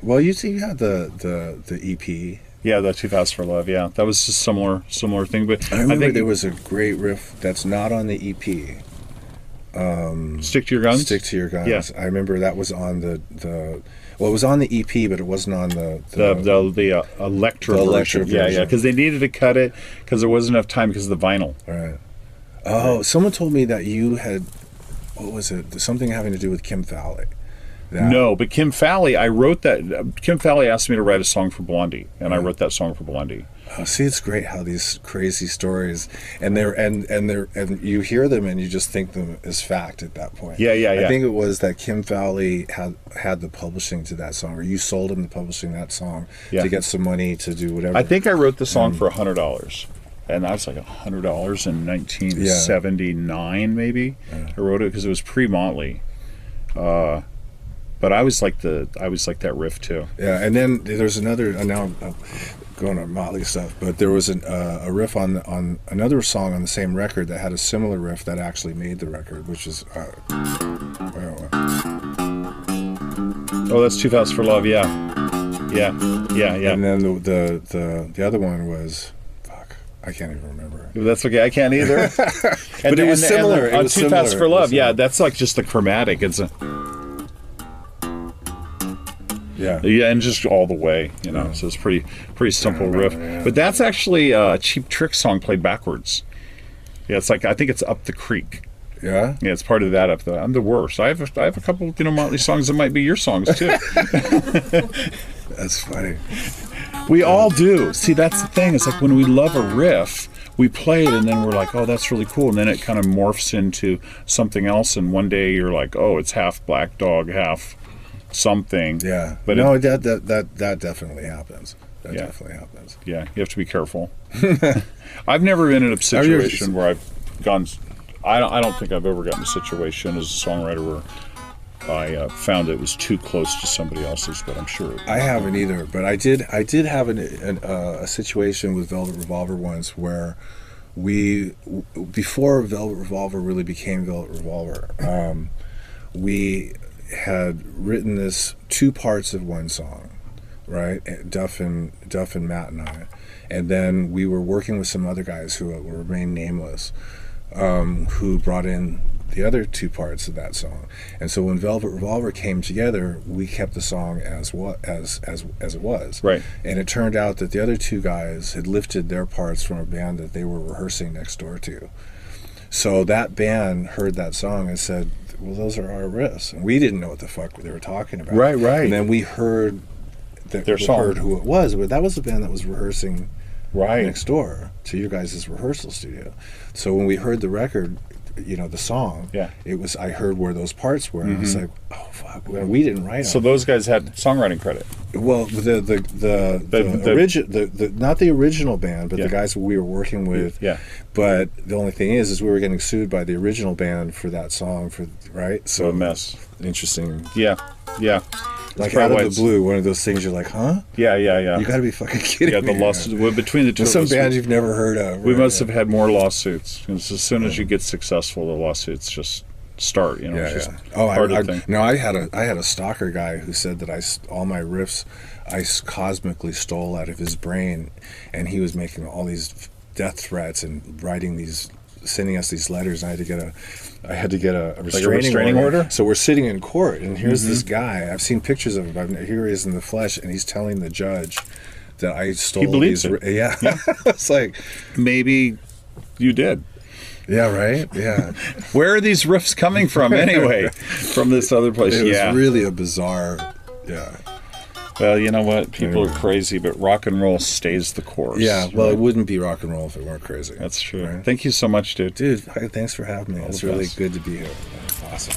Well, you see, you had the EP. Yeah, the 2000 for Love. Yeah, that was just similar thing. But I remember think there was a great riff that's not on the EP. Stick to Your Guns. Stick to Your Guns. Yeah. I remember that was on the well, it was on the EP, but it wasn't on the Electra version. Yeah, because they needed to cut it because there wasn't enough time because of the vinyl. Right. Oh, someone told me that you had, what was it? Something having to do with Kim Fowley. No, but Kim Fowley, I wrote that. Kim Fowley asked me to write a song for Blondie, and I wrote that song for Blondie. Oh, see, it's great how these crazy stories, and you hear them and you just think them as fact at that point. Yeah. I think it was that Kim Fowley had the publishing to that song, or you sold him the publishing that song to get some money to do whatever. I think I wrote the song for $100, and that was like $100 in 1979, maybe. Yeah. I wrote it because it was pre-Motley. But I was like that riff too. Yeah, and then there's another. Now I'm going on Motley stuff, but there was a riff on another song on the same record that had a similar riff that actually made the record, which is. Oh, that's 2000 for Love. Yeah. And then the other one was. I can't even remember. That's okay. I can't either. But it was similar. On 2000 for Love, yeah, that's like just the chromatic. It's a. Yeah, and just all the way, you know. So it's pretty simple riff. Yeah. But that's actually a Cheap Trick song played backwards. Yeah, it's like I think it's Up the Creek. Yeah. Yeah, it's part of that up the. I'm the worst. I have a couple, Motley songs that might be your songs too. That's funny. We all do. See, that's the thing. It's like when we love a riff, we play it and then we're like, oh, that's really cool. And then it kind of morphs into something else. And one day you're like, oh, it's half Black Dog, half something. Yeah. But no, that definitely happens. That definitely happens. Yeah, you have to be careful. I've never been in a situation where I've gone. I don't think I've ever gotten a situation as a songwriter where I found it was too close to somebody else's, but I'm sure I haven't either. But I did have a situation with Velvet Revolver once where before Velvet Revolver really became Velvet Revolver, we had written this two parts of one song, right? Duff and Matt and I, and then we were working with some other guys who will remain nameless, who brought in the other two parts of that song. And so when Velvet Revolver came together, we kept the song as it was. Right. And it turned out that the other two guys had lifted their parts from a band that they were rehearsing next door to. So that band heard that song and said, well, those are our riffs. And we didn't know what the fuck they were talking about. Right. And then we heard their song. Heard who it was, but that was the band that was rehearsing next door to your guys' rehearsal studio. So when we heard the record, the song, it was, I heard where those parts were, and I was like, oh fuck, we didn't write them. So those guys had songwriting credit. Well, the not the original band, but the guys we were working with. Yeah. But the only thing is we were getting sued by the original band for that song, right? So a mess. Interesting. Yeah. Like out of the blue, one of those things you're like, huh? Yeah. You got to be fucking kidding me. Yeah, the lawsuit. Well, between the two of us, some bands you've never heard of. We must have had more lawsuits. Because as soon as you get successful, the lawsuits just start. It's just part of the thing. No, I had a stalker guy who said that all my riffs I cosmically stole out of his brain, and he was making all these death threats and sending us these letters. And I had to get a restraining order. So we're sitting in court, and here's this guy. I've seen pictures of him. Here he is in the flesh, and he's telling the judge that I stole. He believes it. Yeah. It's like, maybe you did. Yeah, right? Yeah. Where are these riffs coming from anyway? From this other place. It was really a bizarre. Yeah. Well, you know what? People are crazy, but rock and roll stays the course. Yeah, well, it wouldn't be rock and roll if it weren't crazy. That's true. Right? Thank you so much, dude. Dude, thanks for having me. It's really good to be here. Awesome.